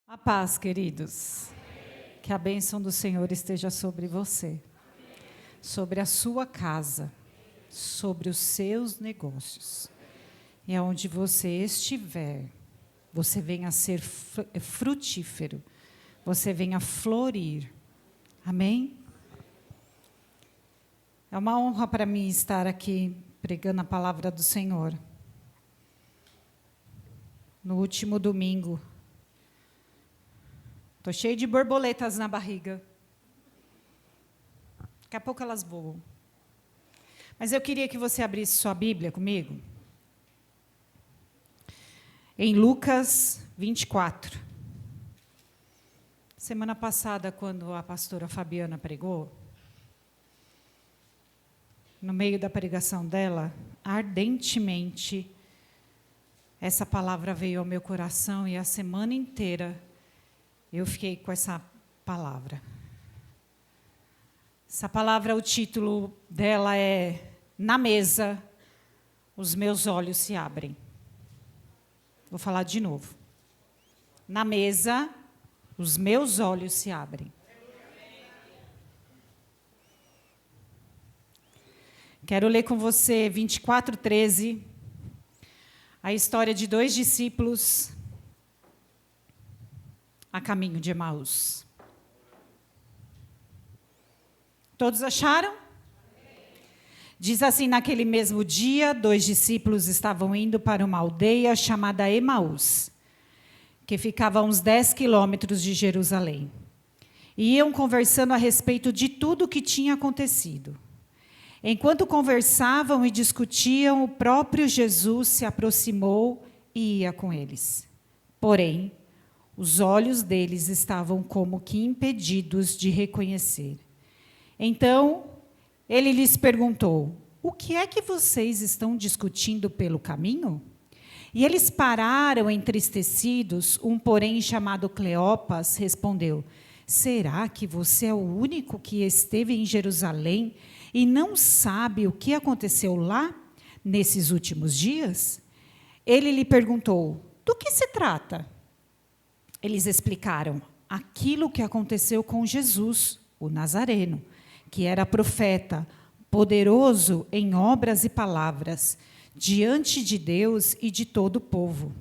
A paz, queridos. Que a bênção do Senhor esteja sobre você, sobre a sua casa, sobre os seus negócios. E aonde você estiver, você venha a ser frutífero, você venha a florir. Amém? É uma honra para mim estar aqui pregando a palavra do Senhor. No último domingo, estou cheio de borboletas na barriga. Daqui a pouco elas voam. Mas eu queria que você abrisse sua Bíblia comigo. Em Lucas 24. Semana passada, quando a pastora Fabiana pregou, no meio da pregação dela, ardentemente, essa palavra veio ao meu coração e a semana inteira eu fiquei com essa palavra. Essa palavra, o título dela é Na Mesa, os meus olhos se abrem. Vou falar de novo. Na mesa, os meus olhos se abrem. Quero ler com você 24:13, a história de 2 discípulos a caminho de Emaús. Todos acharam? Diz assim: naquele mesmo dia, 2 discípulos estavam indo para uma aldeia chamada Emaús, que ficava a uns 10 quilômetros de Jerusalém. E iam conversando a respeito de tudo o que tinha acontecido. Enquanto conversavam e discutiam, o próprio Jesus se aproximou e ia com eles. Porém, os olhos deles estavam como que impedidos de reconhecer. Então, ele lhes perguntou: o que é que vocês estão discutindo pelo caminho? E eles pararam entristecidos. Um, porém, chamado Cleopas, respondeu: será que você é o único que esteve em Jerusalém e não sabe o que aconteceu lá, nesses últimos dias? Ele lhe perguntou: do que se trata? Eles explicaram aquilo que aconteceu com Jesus, o Nazareno, que era profeta, poderoso em obras e palavras, diante de Deus e de todo o povo.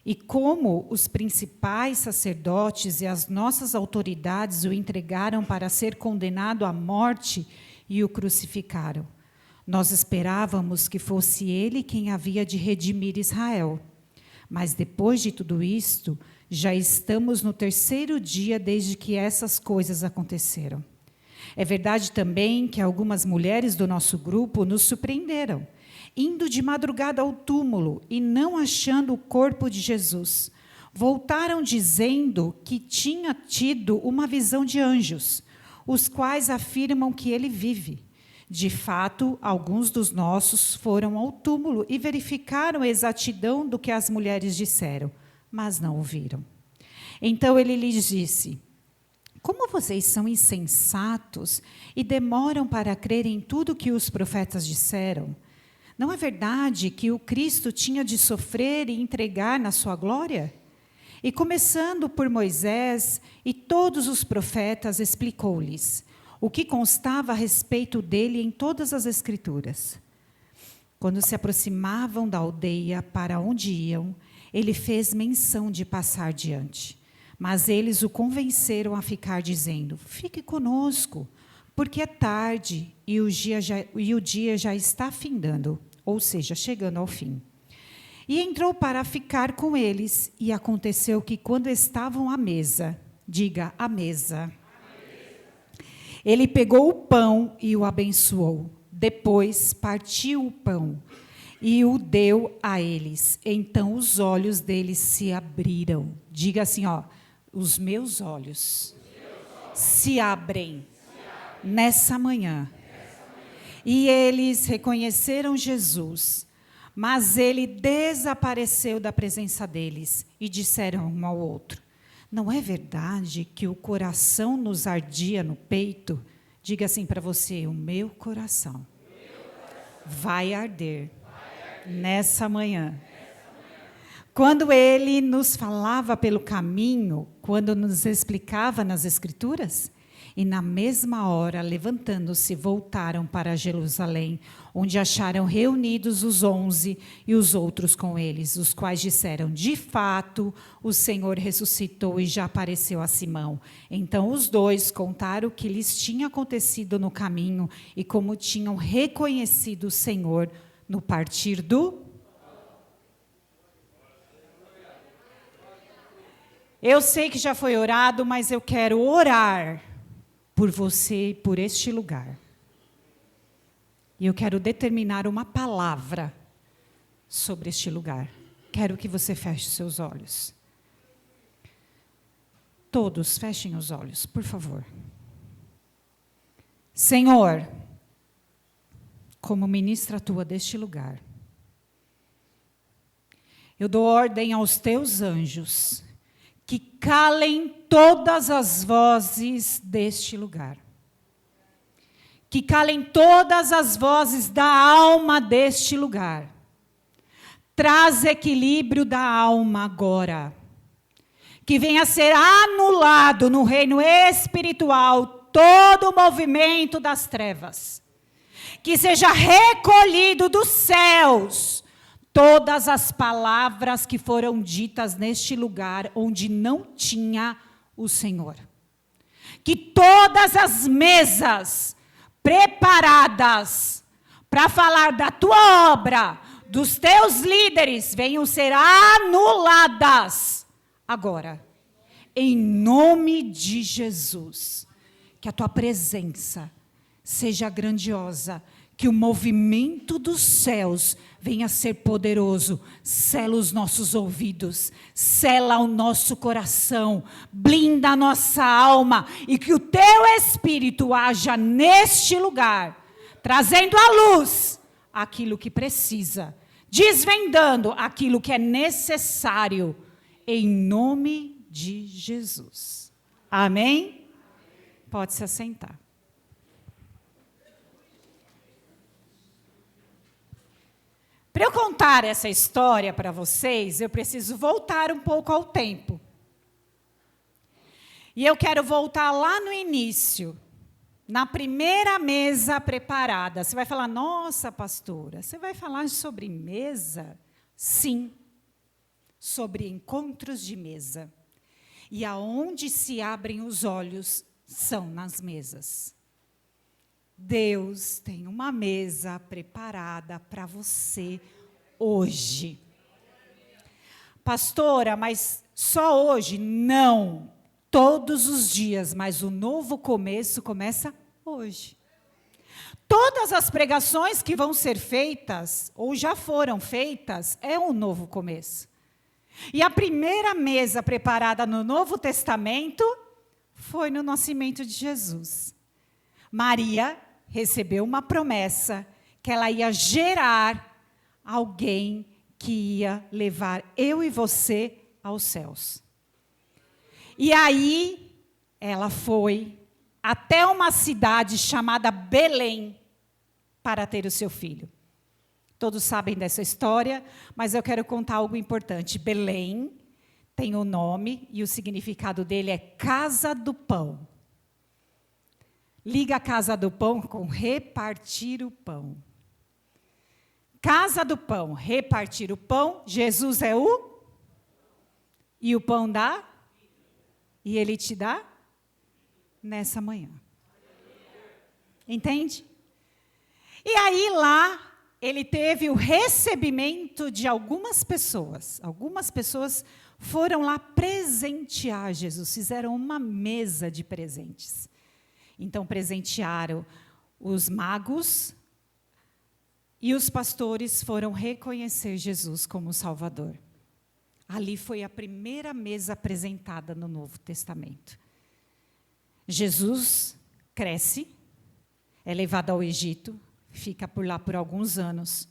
E como os principais sacerdotes e as nossas autoridades o entregaram para ser condenado à morte e o crucificaram. Nós esperávamos que fosse ele quem havia de redimir Israel. Mas depois de tudo isto, já estamos no 3º dia desde que essas coisas aconteceram. É verdade também que algumas mulheres do nosso grupo nos surpreenderam, indo de madrugada ao túmulo e não achando o corpo de Jesus. Voltaram dizendo que tinha tido uma visão de anjos, os quais afirmam que ele vive. De fato, alguns dos nossos foram ao túmulo e verificaram a exatidão do que as mulheres disseram, mas não o viram. Então ele lhes disse: como vocês são insensatos e demoram para crer em tudo que os profetas disseram? Não é verdade que o Cristo tinha de sofrer e entregar na sua glória? E começando por Moisés e todos os profetas, explicou-lhes o que constava a respeito dele em todas as Escrituras. Quando se aproximavam da aldeia para onde iam, ele fez menção de passar diante. Mas eles o convenceram a ficar, dizendo: fique conosco, porque é tarde e o dia já está findando, ou seja, chegando ao fim. E entrou para ficar com eles, e aconteceu que quando estavam à mesa, diga, à mesa, ele pegou o pão e o abençoou. Depois partiu o pão e o deu a eles. Então os olhos deles se abriram. Diga assim, ó: os meus olhos se abrem nessa manhã. E eles reconheceram Jesus, mas ele desapareceu da presença deles e disseram um ao outro: não é verdade que o coração nos ardia no peito? Diga assim para você: o meu coração vai arder nessa manhã. quando ele nos falava pelo caminho, quando nos explicava nas Escrituras, e na mesma hora, levantando-se, voltaram para Jerusalém, onde acharam reunidos os 11 e os outros com eles, os quais disseram: de fato, o Senhor ressuscitou e já apareceu a Simão. Então os dois contaram o que lhes tinha acontecido no caminho e como tinham reconhecido o Senhor no partir do... Eu sei que já foi orado, mas eu quero orar por você e por este lugar. E eu quero determinar uma palavra sobre este lugar. Quero que você feche seus olhos. Todos fechem os olhos, por favor. Senhor, como ministra tua deste lugar, eu dou ordem aos teus anjos que calem todas as vozes deste lugar. Que calem todas as vozes da alma deste lugar. Traz equilíbrio da alma agora. Que venha a ser anulado no reino espiritual todo o movimento das trevas. Que seja recolhido dos céus todas as palavras que foram ditas neste lugar onde não tinha o Senhor. Que todas as mesas preparadas para falar da tua obra, dos teus líderes, venham ser anuladas agora. Em nome de Jesus. Que a tua presença seja grandiosa. Que o movimento dos céus venha a ser poderoso. Sela os nossos ouvidos, sela o nosso coração, blinda a nossa alma e que o teu Espírito haja neste lugar, trazendo à luz aquilo que precisa, desvendando aquilo que é necessário, em nome de Jesus. Amém? Pode se assentar. Para eu contar essa história para vocês, eu preciso voltar um pouco ao tempo. E eu quero voltar lá no início, na primeira mesa preparada. Você vai falar: nossa, pastora, você vai falar sobre mesa? Sim, sobre encontros de mesa. E aonde se abrem os olhos são nas mesas. Deus tem uma mesa preparada para você hoje. Pastora, mas só hoje? Não. Todos os dias, mas o novo começo começa hoje. Todas as pregações que vão ser feitas, ou já foram feitas, é um novo começo. E a primeira mesa preparada no Novo Testamento foi no nascimento de Jesus. Maria recebeu uma promessa que ela ia gerar alguém que ia levar eu e você aos céus. E aí, ela foi até uma cidade chamada Belém para ter o seu filho. Todos sabem dessa história, mas eu quero contar algo importante. Belém tem o nome e o significado dele é Casa do Pão. Liga a Casa do Pão com repartir o pão. Casa do Pão, repartir o pão. Jesus é o? E o pão dá? E ele te dá? Nessa manhã. Entende? E aí lá, ele teve o recebimento de algumas pessoas. Algumas pessoas foram lá presentear Jesus, fizeram uma mesa de presentes. Então, presentearam os magos e os pastores foram reconhecer Jesus como Salvador. Ali foi a primeira mesa apresentada no Novo Testamento. Jesus cresce, é levado ao Egito, fica por lá por alguns anos,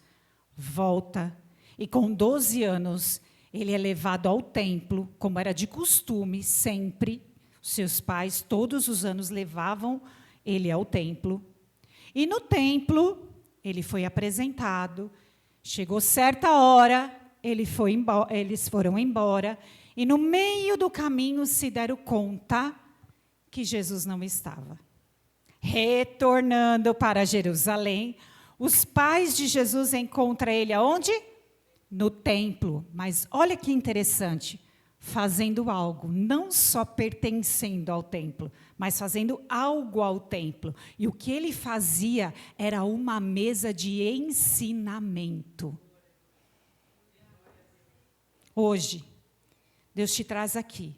volta, e com 12 anos, ele é levado ao templo, como era de costume, sempre. Seus pais, todos os anos, levavam ele ao templo. E no templo, ele foi apresentado. Chegou certa hora, eles foram embora, e no meio do caminho se deram conta que Jesus não estava. Retornando para Jerusalém, os pais de Jesus encontram ele aonde? No templo. Mas olha que interessante, fazendo algo, não só pertencendo ao templo, mas fazendo algo ao templo. E o que ele fazia era uma mesa de ensinamento. Hoje, Deus te traz aqui,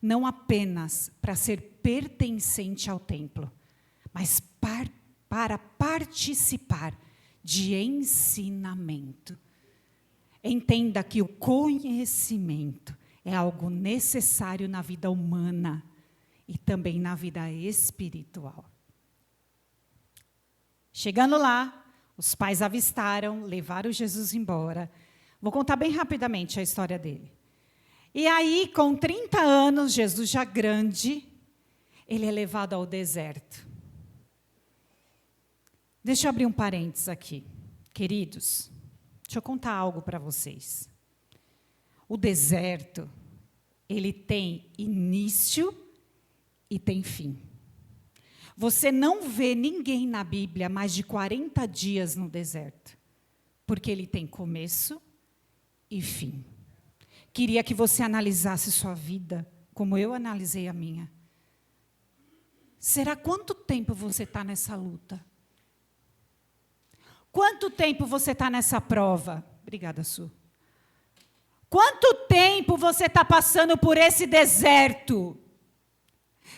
não apenas para ser pertencente ao templo, mas para participar de ensinamento. Entenda que o conhecimento é algo necessário na vida humana e também na vida espiritual. Chegando lá, os pais avistaram, levaram Jesus embora. Vou contar bem rapidamente a história dele. E aí, com 30 anos, Jesus já grande, ele é levado ao deserto. Deixa eu abrir um parênteses aqui. Queridos, deixa eu contar algo para vocês. O deserto, ele tem início e tem fim. Você não vê ninguém na Bíblia mais de 40 dias no deserto, porque ele tem começo e fim. Queria que você analisasse sua vida, como eu analisei a minha. Será quanto tempo você está nessa luta? Quanto tempo você está nessa prova? Obrigada, Su. Quanto tempo você está passando por esse deserto?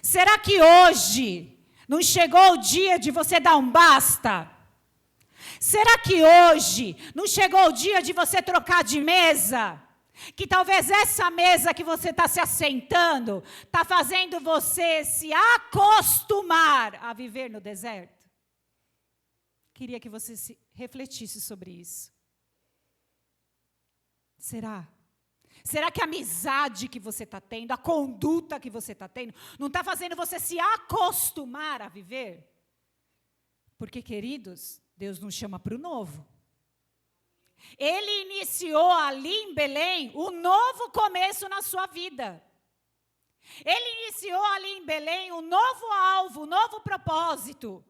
Será que hoje não chegou o dia de você dar um basta? Será que hoje não chegou o dia de você trocar de mesa? Que talvez essa mesa que você está se assentando está fazendo você se acostumar a viver no deserto? Queria que você refletisse sobre isso. Será? Será que a amizade que você está tendo, a conduta que você está tendo, não está fazendo você se acostumar a viver? Porque, queridos, Deus nos chama para o novo. Ele iniciou ali em Belém um novo começo na sua vida. Ele iniciou ali em Belém um novo alvo, um novo propósito.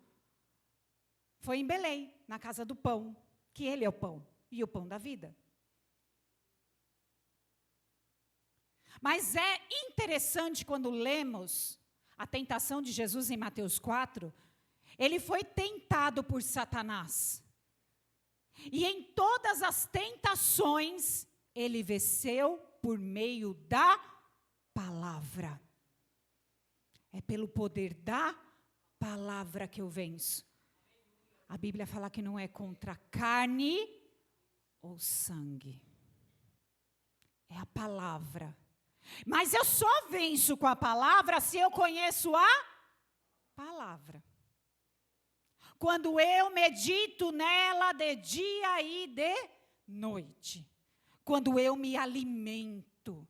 Foi em Belém, na casa do pão, que ele é o pão e o pão da vida. Mas é interessante quando lemos a tentação de Jesus em Mateus 4, ele foi tentado por Satanás. E em todas as tentações, ele venceu por meio da palavra. É pelo poder da palavra que eu venço. A Bíblia fala que não é contra carne ou sangue. É a palavra. Mas eu só venço com a palavra se eu conheço a palavra. Quando eu medito nela de dia e de noite. Quando eu me alimento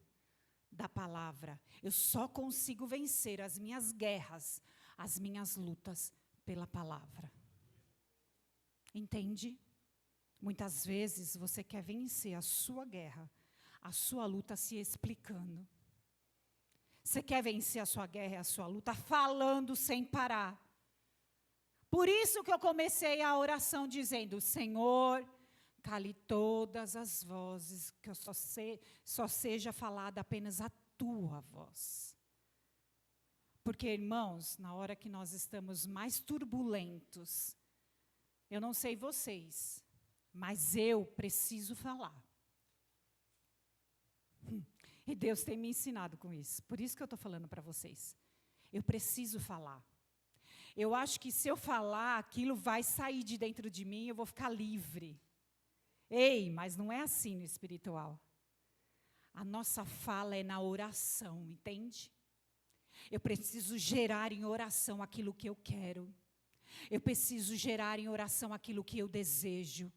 da palavra. Eu só consigo vencer as minhas guerras, as minhas lutas pela palavra. Entende? Muitas vezes você quer vencer a sua guerra, a sua luta se explicando. Você quer vencer a sua guerra e a sua luta falando sem parar. Por isso que eu comecei a oração dizendo, Senhor, cale todas as vozes, que eu só seja falada apenas a tua voz. Porque, irmãos, na hora que nós estamos mais turbulentos, eu não sei vocês, mas eu preciso falar. E Deus tem me ensinado com isso. Por isso que eu estou falando para vocês. Eu preciso falar. Eu acho que se eu falar, aquilo vai sair de dentro de mim e eu vou ficar livre. Ei, mas não é assim no espiritual. A nossa fala é na oração, entende? Eu preciso gerar em oração aquilo que eu quero. Eu preciso gerar em oração aquilo que eu desejo.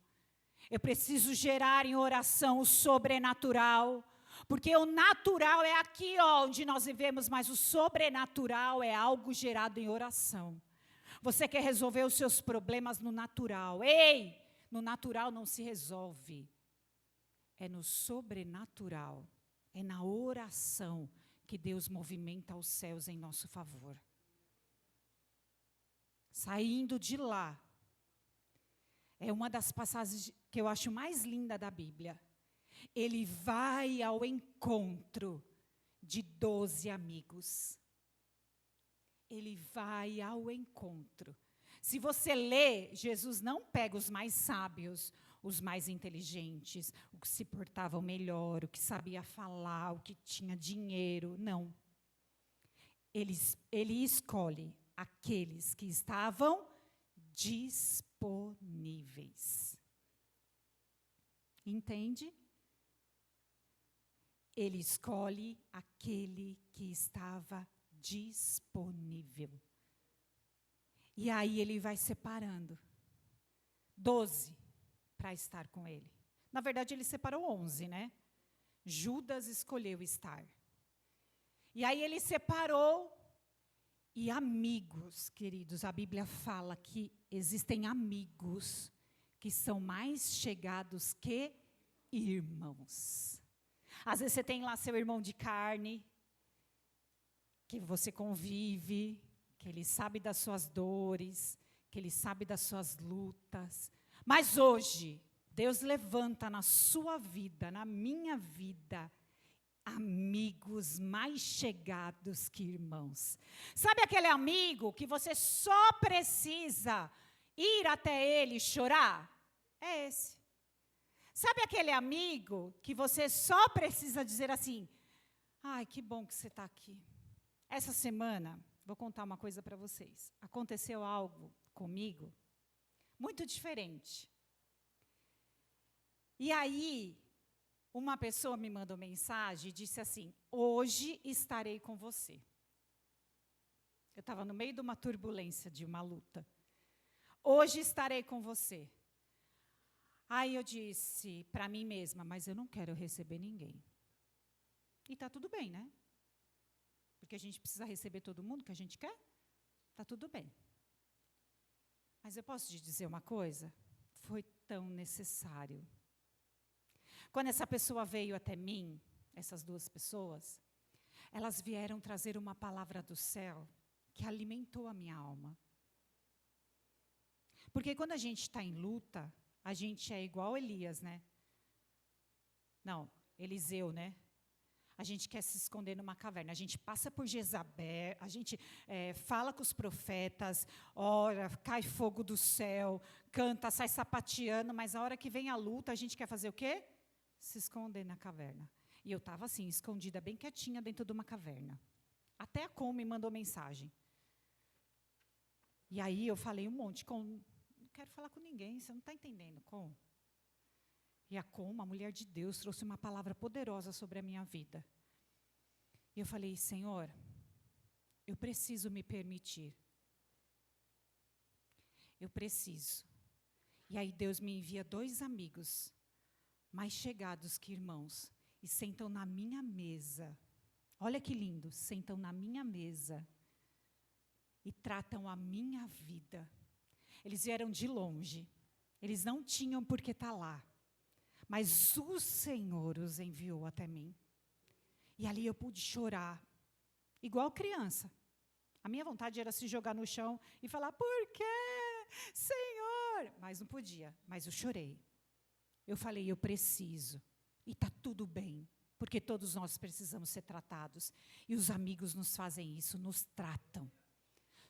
Eu preciso gerar em oração o sobrenatural. Porque o natural é aqui onde nós vivemos, mas o sobrenatural é algo gerado em oração. Você quer resolver os seus problemas no natural. Ei, no natural não se resolve. é no sobrenatural, é na oração que Deus movimenta os céus em nosso favor. Saindo de lá, é uma das passagens que eu acho mais linda da Bíblia. Ele vai ao encontro de 12 amigos. Ele vai ao encontro. Se você lê, Jesus não pega os mais sábios, os mais inteligentes, o que se portavam melhor, o que sabia falar, o que tinha dinheiro. Não. Ele escolhe aqueles que estavam disponíveis. Entende? Ele escolhe aquele que estava disponível. E aí ele vai separando 12 para estar com ele. Na verdade, ele separou 11, né? Judas escolheu estar. E aí ele separou. E amigos, queridos, a Bíblia fala que existem amigos que são mais chegados que irmãos. Às vezes você tem lá seu irmão de carne, que você convive, que ele sabe das suas dores, que ele sabe das suas lutas. Mas hoje, Deus levanta na sua vida, na minha vida, amigos mais chegados que irmãos. Sabe aquele amigo que você só precisa ir até ele e chorar? É esse. Sabe aquele amigo que você só precisa dizer assim: ai, que bom que você está aqui. Essa semana, vou contar uma coisa para vocês. Aconteceu algo comigo muito diferente. E aí, uma pessoa me mandou mensagem e disse assim: hoje estarei com você. Eu estava no meio de uma turbulência, de uma luta. Hoje estarei com você. Aí eu disse para mim mesma: mas eu não quero receber ninguém. E está tudo bem, né? Porque a gente precisa receber todo mundo que a gente quer? Está tudo bem. Mas eu posso te dizer uma coisa? Foi tão necessário. Quando essa pessoa veio até mim, essas duas pessoas, elas vieram trazer uma palavra do céu que alimentou a minha alma. Porque quando a gente está em luta, a gente é igual Elias, né? Não, Eliseu, né? A gente quer se esconder numa caverna. A gente passa por Jezabel, a gente fala com os profetas, ora, cai fogo do céu, canta, sai sapateando, mas a hora que vem a luta, a gente quer fazer o quê? Se esconder na caverna. E eu estava assim, escondida, bem quietinha dentro de uma caverna. Até a Com me mandou mensagem. E aí eu falei um monte, Com, não quero falar com ninguém, você não está entendendo, Com. E a Com, uma mulher de Deus, trouxe uma palavra poderosa sobre a minha vida. E eu falei: Senhor, eu preciso me permitir. Eu preciso. E aí Deus me envia 2 amigos, mais chegados que irmãos, e sentam na minha mesa. Olha que lindo, sentam na minha mesa e tratam a minha vida. Eles vieram de longe, eles não tinham por que estar lá. Mas o Senhor os enviou até mim. E ali eu pude chorar, igual criança. A minha vontade era se jogar no chão e falar: por quê, Senhor? Mas não podia, mas eu chorei. Eu falei: eu preciso. E está tudo bem, porque todos nós precisamos ser tratados. E os amigos nos fazem isso, nos tratam.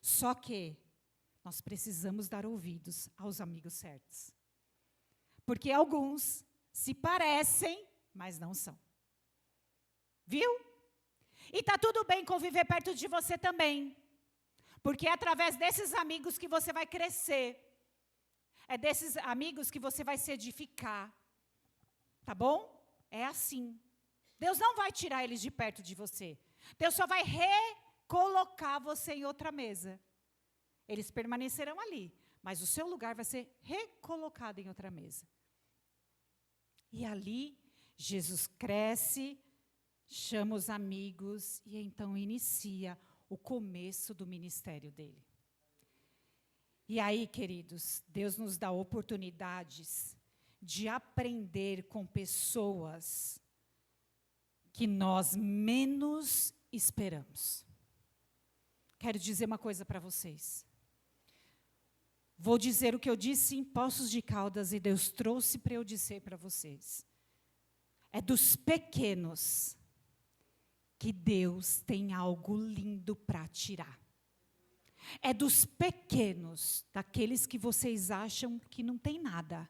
Só que nós precisamos dar ouvidos aos amigos certos. Porque alguns se parecem, mas não são. Viu? E está tudo bem conviver perto de você também. Porque é através desses amigos que você vai crescer. É desses amigos que você vai se edificar. Tá bom? É assim. Deus não vai tirar eles de perto de você. Deus só vai recolocar você em outra mesa. Eles permanecerão ali, mas o seu lugar vai ser recolocado em outra mesa. E ali, Jesus cresce, chama os amigos e então inicia o começo do ministério dele. E aí, queridos, Deus nos dá oportunidades de aprender com pessoas que nós menos esperamos. Quero dizer uma coisa para vocês. Vou dizer o que eu disse em Poços de Caldas e Deus trouxe para eu dizer para vocês. É dos pequenos que Deus tem algo lindo para tirar. É dos pequenos, daqueles que vocês acham que não tem nada.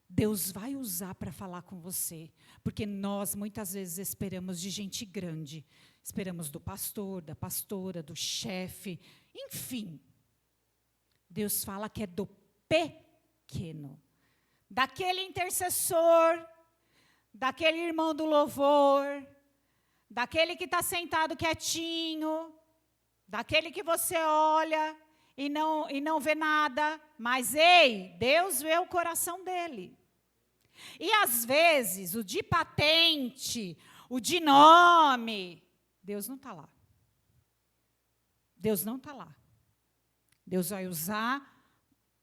Deus vai usar para falar com você. Porque nós, muitas vezes, esperamos de gente grande. Esperamos do pastor, da pastora, do chefe, enfim. Deus fala que é do pequeno. Daquele intercessor, daquele irmão do louvor, daquele que está sentado quietinho, daquele que você olha e não vê nada. Mas, ei, Deus vê o coração dele. E, às vezes, o de patente, o de nome, Deus não está lá. Deus não está lá. Deus vai usar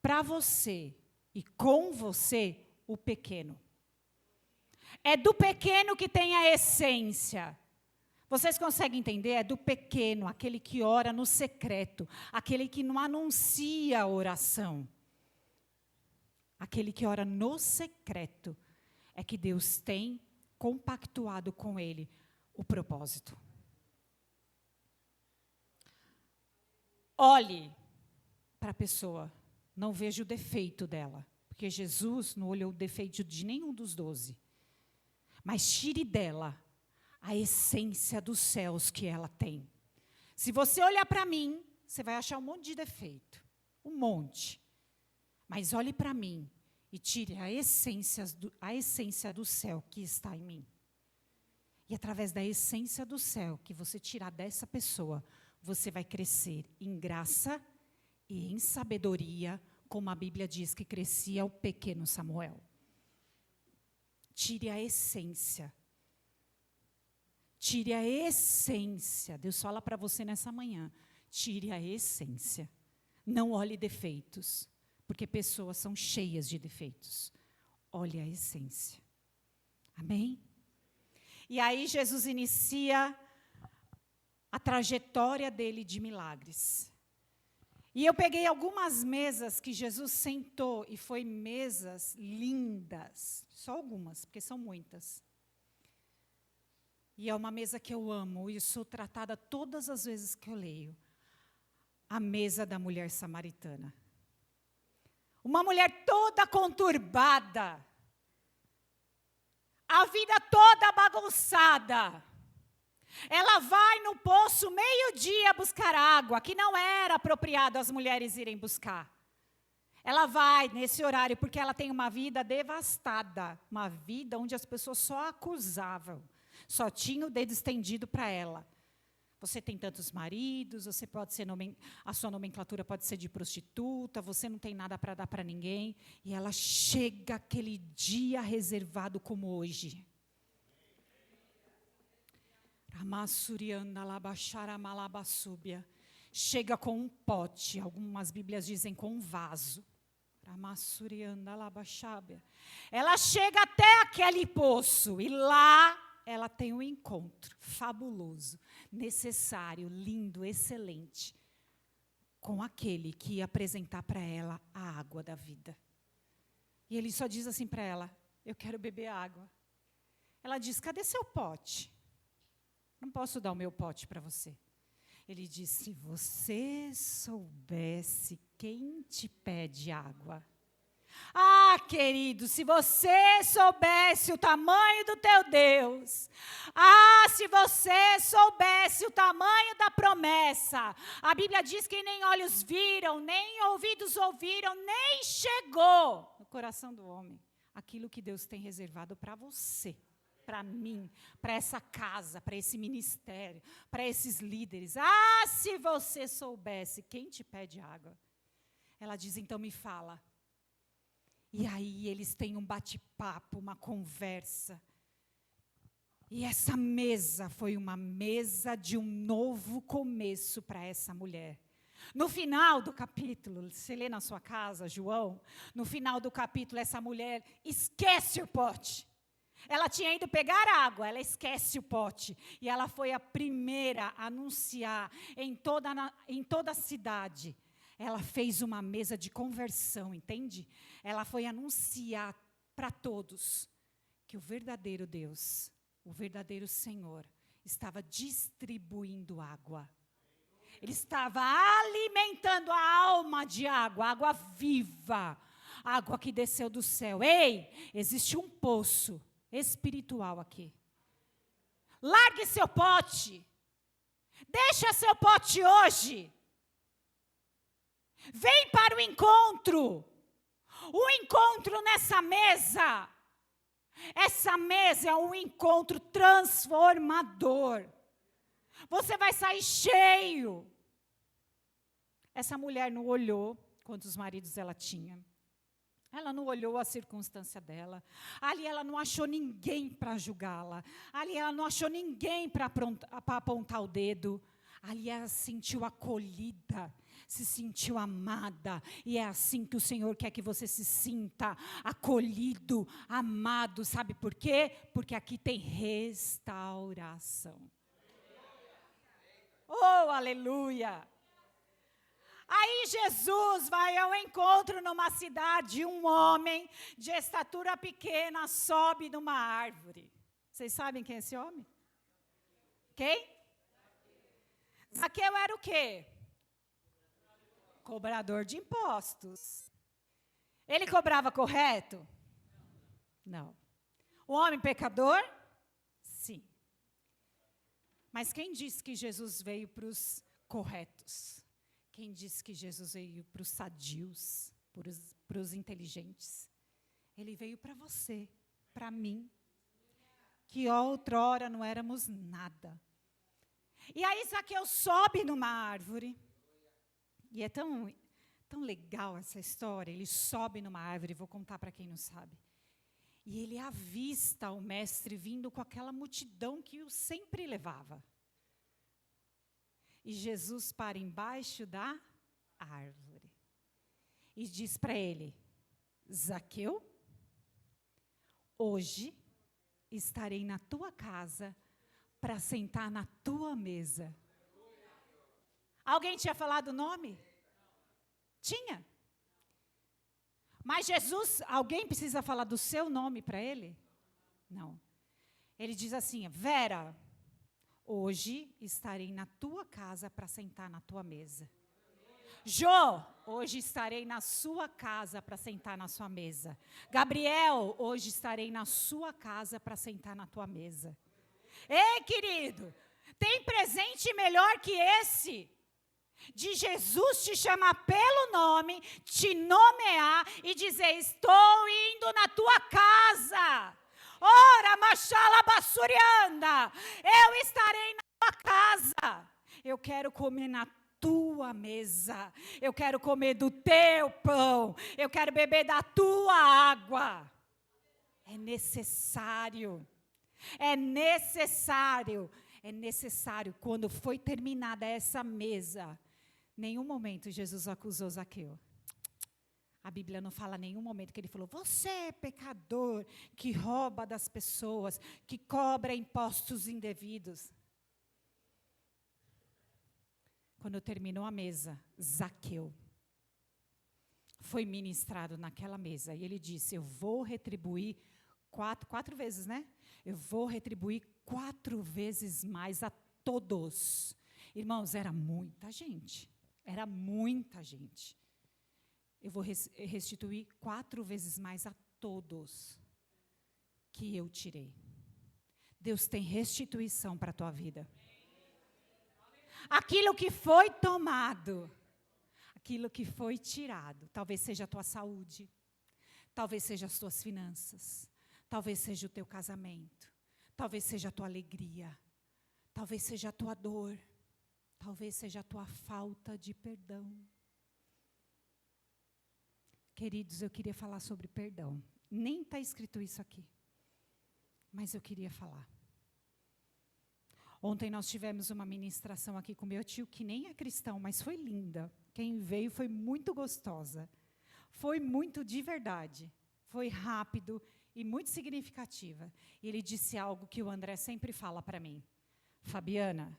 para você e com você o pequeno. É do pequeno que tem a essência. Vocês conseguem entender? É do pequeno, aquele que ora no secreto, aquele que não anuncia a oração. Aquele que ora no secreto é que Deus tem compactuado com ele o propósito. Olhe para a pessoa, não veja o defeito dela, porque Jesus não olhou o defeito de nenhum dos 12. Mas tire dela a essência dos céus que ela tem. Se você olhar para mim, você vai achar um monte de defeito, um monte. Mas olhe para mim e tire a essência do céu que está em mim. E através da essência do céu que você tirar dessa pessoa, você vai crescer em graça e em sabedoria, como a Bíblia diz que crescia o pequeno Samuel. Tire a essência. Tire a essência. Deus fala para você nessa manhã. Tire a essência. Não olhe defeitos, porque pessoas são cheias de defeitos. Olhe a essência. Amém? E aí Jesus inicia a trajetória dele de milagres. E eu peguei algumas mesas que Jesus sentou, e foi mesas lindas. Só algumas, porque são muitas. E é uma mesa que eu amo, e sou tratada todas as vezes que eu leio. A mesa da mulher samaritana. Uma mulher toda conturbada. A vida toda bagunçada. Ela vai no poço meio-dia buscar água, que não era apropriado as mulheres irem buscar. Ela vai nesse horário porque ela tem uma vida devastada. Uma vida onde as pessoas só acusavam. Só tinha o dedo estendido para ela. Você tem tantos maridos, você pode ser a sua nomenclatura pode ser de prostituta, você não tem nada para dar para ninguém. E ela chega aquele dia reservado como hoje. Chega com um pote, algumas Bíblias dizem com um vaso. Ela chega até aquele poço e lá ela tem um encontro fabuloso, necessário, lindo, excelente, com aquele que ia apresentar para ela a água da vida. E ele só diz assim para ela: eu quero beber água. Ela diz: cadê seu pote? Não posso dar o meu pote para você. Ele diz: se você soubesse quem te pede água. Ah, querido, se você soubesse o tamanho do teu Deus. Ah, se você soubesse o tamanho da promessa. A Bíblia diz que nem olhos viram, nem ouvidos ouviram, nem chegou no coração do homem aquilo que Deus tem reservado para você. Para mim, para essa casa, para esse ministério, para esses líderes. Ah, se você soubesse quem te pede água. Ela diz: então me fala. E aí eles têm um bate-papo, uma conversa. E essa mesa foi uma mesa de um novo começo para essa mulher. No final do capítulo, você lê na sua casa, João, no final do capítulo, essa mulher esquece o pote. Ela tinha ido pegar água, ela esquece o pote. E ela foi a primeira a anunciar em toda a cidade. Ela fez uma mesa de conversão, entende? Ela foi anunciar para todos que o verdadeiro Deus, o verdadeiro Senhor, estava distribuindo água. Ele estava alimentando a alma de água, água viva, água que desceu do céu. Ei, existe um poço espiritual aqui. Largue seu pote. Deixa seu pote hoje. Vem para o encontro. O encontro nessa mesa. Essa mesa é um encontro transformador. Você vai sair cheio. Essa mulher não olhou quantos maridos ela tinha. Ela não olhou a circunstância dela. Ali ela não achou ninguém para julgá-la. Ali ela não achou ninguém para apontar o dedo. Ali ela se sentiu acolhida, se sentiu amada. E é assim que o Senhor quer que você se sinta acolhido, amado. Sabe por quê? Porque aqui tem restauração. Oh, aleluia! Aí Jesus vai ao encontro numa cidade, um homem de estatura pequena sobe numa árvore. Vocês sabem quem é esse homem? Quem? Zaqueu era o quê? Cobrador de impostos. Ele cobrava correto? Não. O homem pecador? Sim. Mas quem disse que Jesus veio para os corretos? Quem disse que Jesus veio para os sadios, para os inteligentes? Ele veio para você, para mim, que outrora não éramos nada. E aí Zaqueu sobe numa árvore, e é tão legal essa história, ele sobe numa árvore, vou contar para quem não sabe. E ele avista o mestre vindo com aquela multidão que o sempre levava. E Jesus para embaixo da árvore. E diz para ele: Zaqueu, hoje estarei na tua casa para sentar na tua mesa. Alguém tinha falado o nome? Tinha. Mas Jesus, alguém precisa falar do seu nome para ele? Não. Ele diz assim: Vera, hoje estarei na tua casa para sentar na tua mesa. Jô, hoje estarei na sua casa para sentar na sua mesa. Gabriel, hoje estarei na sua casa para sentar na tua mesa. Ei, querido, tem presente melhor que esse? De Jesus te chamar pelo nome, te nomear e dizer: estou indo na tua casa. Ora, machala bassurianda, eu estarei na tua casa. Eu quero comer na tua mesa. Eu quero comer do teu pão. Eu quero beber da tua água. É necessário. É necessário. É necessário. Quando foi terminada essa mesa, nenhum momento Jesus acusou Zaqueu. A Bíblia não fala em nenhum momento que ele falou: você é pecador, que rouba das pessoas, que cobra impostos indevidos. Quando terminou a mesa, Zaqueu foi ministrado naquela mesa. E ele disse: eu vou retribuir quatro vezes, né? Eu vou retribuir 4 vezes mais a todos. Irmãos, era muita gente. Era muita gente. Eu vou restituir 4 vezes mais a todos que eu tirei. Deus tem restituição para a tua vida. Aquilo que foi tomado, aquilo que foi tirado, talvez seja a tua saúde, talvez seja as tuas finanças, talvez seja o teu casamento, talvez seja a tua alegria, talvez seja a tua dor, talvez seja a tua falta de perdão. Queridos, eu queria falar sobre perdão. Nem está escrito isso aqui, mas eu queria falar. Ontem nós tivemos uma ministração aqui com meu tio, que nem é cristão, mas foi linda. Quem veio foi muito gostosa. Foi muito de verdade. Foi rápido e muito significativa. Ele disse algo que o André sempre fala para mim. Fabiana,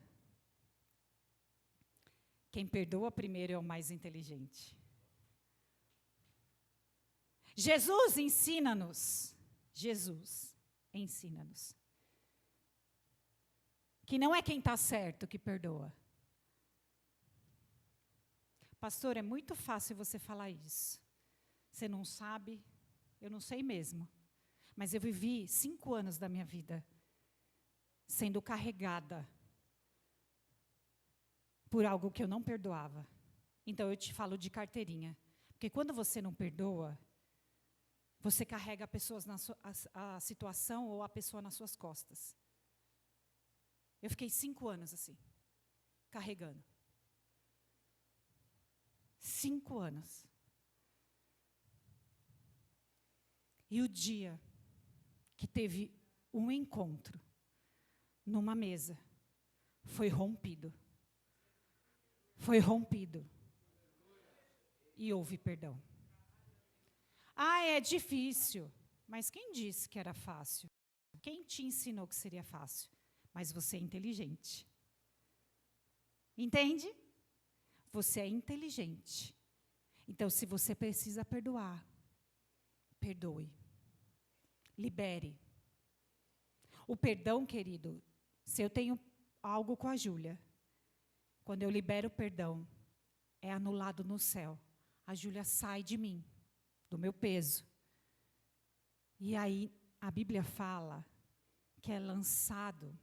quem perdoa primeiro é o mais inteligente. Jesus ensina-nos. Jesus ensina-nos. Que não é quem está certo que perdoa. Pastor, é muito fácil você falar isso. Você não sabe, eu não sei mesmo. Mas eu vivi 5 anos da minha vida sendo carregada por algo que eu não perdoava. Então eu te falo de carteirinha. Porque quando você não perdoa, você carrega a situação ou a pessoa nas suas costas. Eu fiquei 5 anos assim, carregando. 5 anos. E o dia que teve um encontro numa mesa, foi rompido. Foi rompido. E houve perdão. Ah, é difícil. Mas quem disse que era fácil? Quem te ensinou que seria fácil? Mas você é inteligente. Entende? Você é inteligente. Então, se você precisa perdoar, perdoe. Libere. O perdão, querido, se eu tenho algo com a Júlia, quando eu libero o perdão, é anulado no céu. A Júlia sai de mim, do meu peso. E aí, a Bíblia fala que é lançado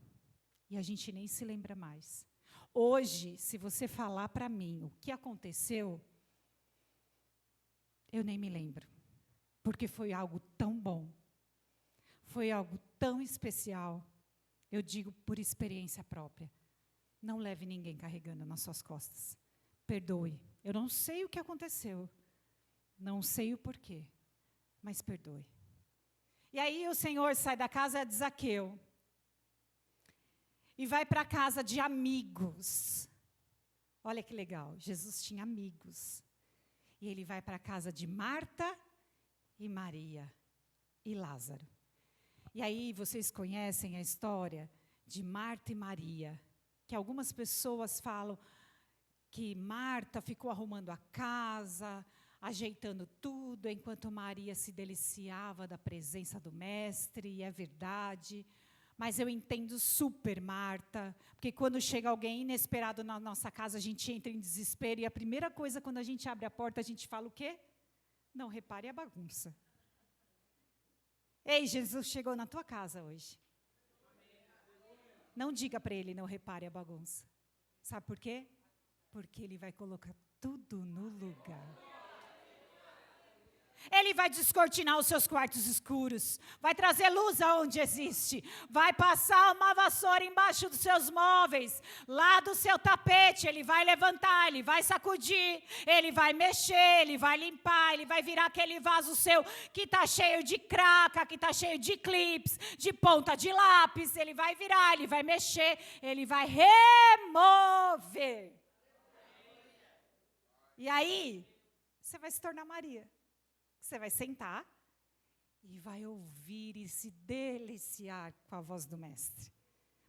e a gente nem se lembra mais. Hoje, se você falar para mim o que aconteceu, eu nem me lembro. Porque foi algo tão bom. Foi algo tão especial. Eu digo por experiência própria. Não leve ninguém carregando nas suas costas. Perdoe. Eu não sei o que aconteceu. Não sei o porquê. Mas perdoe. E aí o Senhor sai da casa de Zaqueu. E vai para a casa de amigos. Olha que legal. Jesus tinha amigos. E ele vai para a casa de Marta e Maria e Lázaro. E aí vocês conhecem a história de Marta e Maria, que algumas pessoas falam que Marta ficou arrumando a casa, ajeitando tudo, enquanto Maria se deliciava da presença do Mestre, e é verdade. Mas eu entendo super Marta, porque quando chega alguém inesperado na nossa casa, a gente entra em desespero, e a primeira coisa, quando a gente abre a porta, a gente fala o quê? Não repare a bagunça. Ei, Jesus chegou na tua casa hoje. Não diga para ele, não repare a bagunça. Sabe por quê? Porque ele vai colocar tudo no lugar. Ele vai descortinar os seus quartos escuros, vai trazer luz aonde existe, vai passar uma vassoura embaixo dos seus móveis, lá do seu tapete, ele vai levantar, ele vai sacudir, ele vai mexer, ele vai limpar, ele vai virar aquele vaso seu que está cheio de craca, que está cheio de clips, de ponta de lápis, ele vai virar, ele vai mexer, ele vai remover. E aí, você vai se tornar Maria. Você vai sentar e vai ouvir e se deliciar com a voz do Mestre.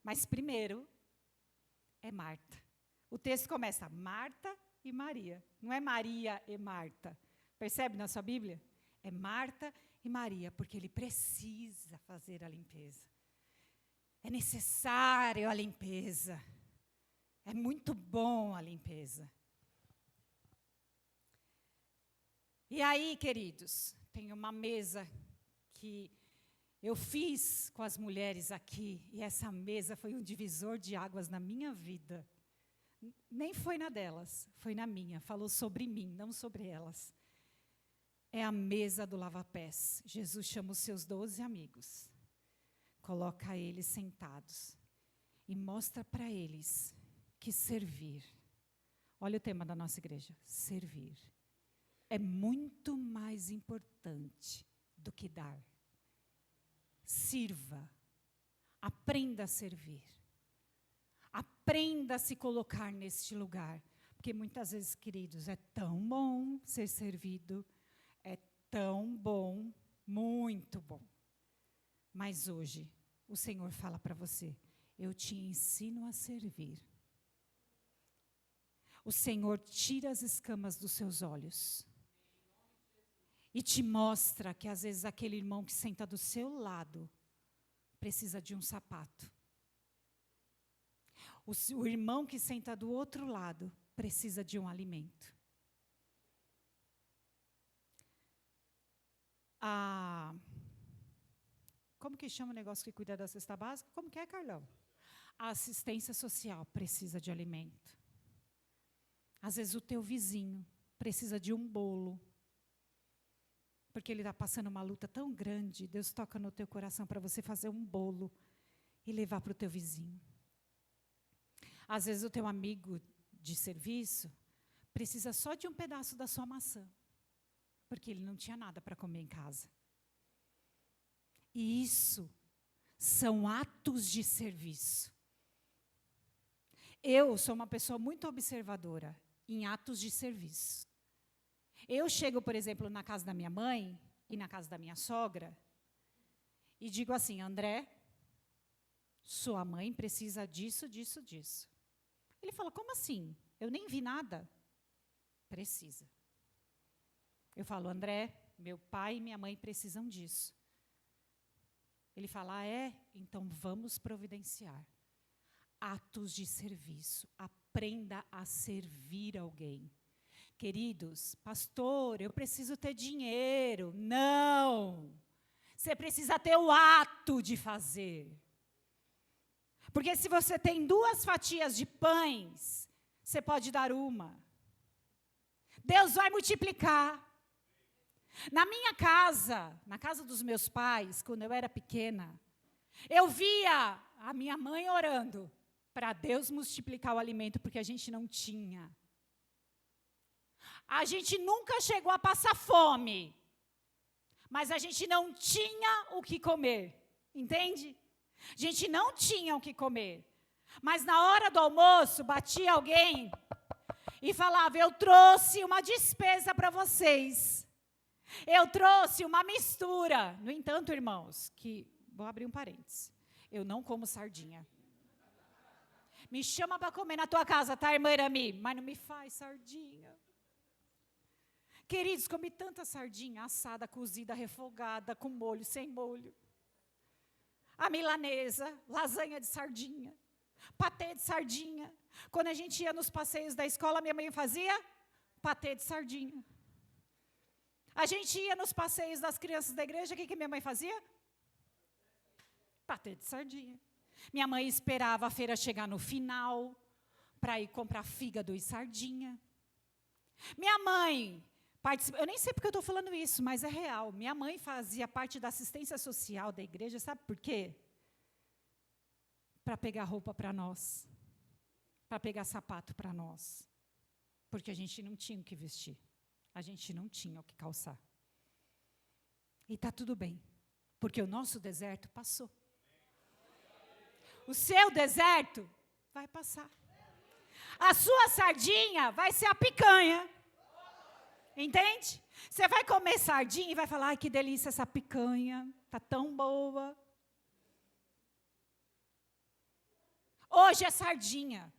Mas primeiro é Marta. O texto começa Marta e Maria. Não é Maria e Marta. Percebe na sua Bíblia? É Marta e Maria, porque ele precisa fazer a limpeza. É necessário a limpeza. É muito bom a limpeza. E aí, queridos, tem uma mesa que eu fiz com as mulheres aqui, e essa mesa foi um divisor de águas na minha vida. Nem foi na delas, foi na minha. Falou sobre mim, não sobre elas. É a mesa do lava-pés. Jesus chama os seus 12 amigos, coloca eles sentados e mostra para eles que servir. Olha o tema da nossa igreja, servir. É muito mais importante do que dar. Sirva. Aprenda a servir. Aprenda a se colocar neste lugar. Porque muitas vezes, queridos, é tão bom ser servido, é tão bom, muito bom. Mas hoje, o Senhor fala para você, eu te ensino a servir. O Senhor tira as escamas dos seus olhos. E te mostra que às vezes aquele irmão que senta do seu lado precisa de um sapato. O irmão que senta do outro lado precisa de um alimento. Como que chama o negócio que cuida da cesta básica? Como que é, Carlão? A assistência social precisa de alimento. Às vezes o teu vizinho precisa de um bolo. Porque ele está passando uma luta tão grande, Deus toca no teu coração para você fazer um bolo e levar para o teu vizinho. Às vezes o teu amigo de serviço precisa só de um pedaço da sua maçã, porque ele não tinha nada para comer em casa. E isso são atos de serviço. Eu sou uma pessoa muito observadora em atos de serviço. Eu chego, por exemplo, na casa da minha mãe e na casa da minha sogra e digo assim, André, sua mãe precisa disso, disso, disso. Ele fala, como assim? Eu nem vi nada. Precisa. Eu falo, André, meu pai e minha mãe precisam disso. Ele fala, então vamos providenciar. Atos de serviço. Aprenda a servir alguém. Queridos, pastor, eu preciso ter dinheiro. Não! Você precisa ter o ato de fazer. Porque se você tem 2 fatias de pães, você pode dar uma. Deus vai multiplicar. Na minha casa, na casa dos meus pais, quando eu era pequena, eu via a minha mãe orando para Deus multiplicar o alimento, porque a gente não tinha. A gente nunca chegou a passar fome, mas a gente não tinha o que comer, entende? A gente não tinha o que comer, mas na hora do almoço batia alguém e falava, eu trouxe uma despesa para vocês, eu trouxe uma mistura. No entanto, irmãos, vou abrir um parênteses, eu não como sardinha. Me chama para comer na tua casa, tá, irmã Irami? Mas não me faz sardinha. Queridos, comi tanta sardinha, assada, cozida, refogada, com molho, sem molho. A milanesa, lasanha de sardinha, patê de sardinha. Quando a gente ia nos passeios da escola, minha mãe fazia patê de sardinha. A gente ia nos passeios das crianças da igreja, o que minha mãe fazia? Patê de sardinha. Minha mãe esperava a feira chegar no final, para ir comprar fígado e sardinha. Minha mãe... Eu nem sei porque eu estou falando isso, mas é real. Minha mãe fazia parte da assistência social da igreja, sabe por quê? Para pegar roupa para nós. Para pegar sapato para nós. Porque a gente não tinha o que vestir. A gente não tinha o que calçar. E está tudo bem. Porque o nosso deserto passou. O seu deserto vai passar. A sua sardinha vai ser a picanha. Entende? Você vai comer sardinha e vai falar, ai, que delícia essa picanha, tá tão boa. Hoje é sardinha,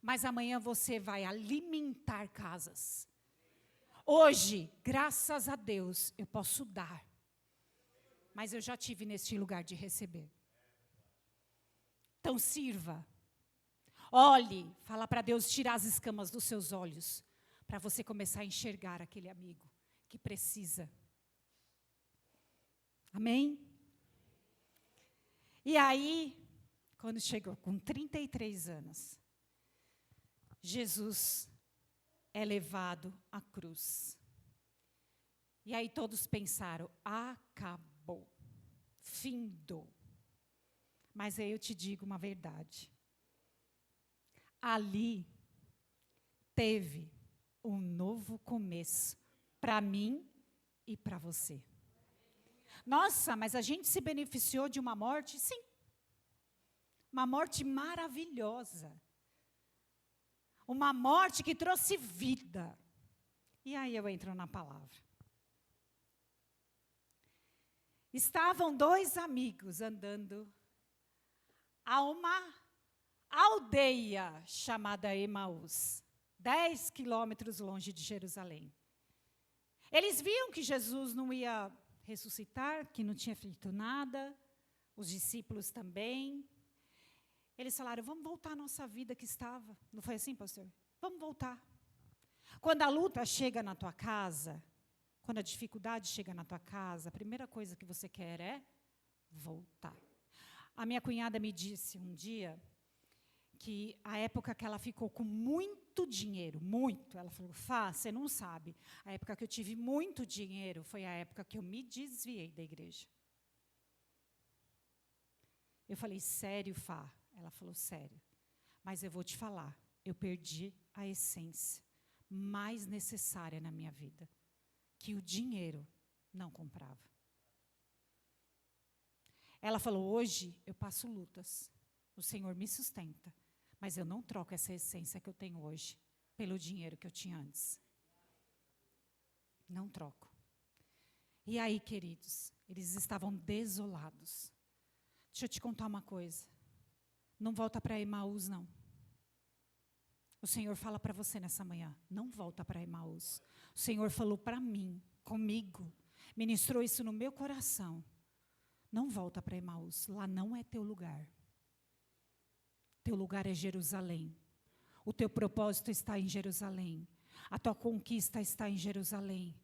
mas amanhã você vai alimentar casas. Hoje, graças a Deus, eu posso dar, mas eu já tive neste lugar de receber. Então sirva, olhe, fala para Deus tirar as escamas dos seus olhos, para você começar a enxergar aquele amigo que precisa. Amém? E aí, quando chegou com 33 anos, Jesus é levado à cruz. E aí todos pensaram, acabou, findou. Mas aí eu te digo uma verdade. Ali teve um novo começo para mim e para você. Nossa, mas a gente se beneficiou de uma morte? Sim. Uma morte maravilhosa. Uma morte que trouxe vida. E aí eu entro na palavra. Estavam 2 amigos andando a uma aldeia chamada Emaús, 10 quilômetros longe de Jerusalém. Eles viam que Jesus não ia ressuscitar, que não tinha feito nada, os discípulos também. Eles falaram, vamos voltar à nossa vida que estava. Não foi assim, pastor? Vamos voltar. Quando a luta chega na tua casa, quando a dificuldade chega na tua casa, a primeira coisa que você quer é voltar. A minha cunhada me disse um dia que a época que ela ficou com muito dinheiro, muito, ela falou, Fá, você não sabe, a época que eu tive muito dinheiro foi a época que eu me desviei da igreja. Eu falei, sério, Fá? Ela falou, sério. Mas eu vou te falar, eu perdi a essência mais necessária na minha vida, que o dinheiro não comprava. Ela falou, hoje eu passo lutas, o Senhor me sustenta, mas eu não troco essa essência que eu tenho hoje pelo dinheiro que eu tinha antes. Não troco. E aí, queridos, eles estavam desolados. Deixa eu te contar uma coisa. Não volta para Emaús, não. O Senhor fala para você nessa manhã, não volta para Emaús. O Senhor falou para mim, comigo, ministrou isso no meu coração. Não volta para Emaús, lá não é teu lugar. Teu lugar é Jerusalém. O teu propósito está em Jerusalém. A tua conquista está em Jerusalém.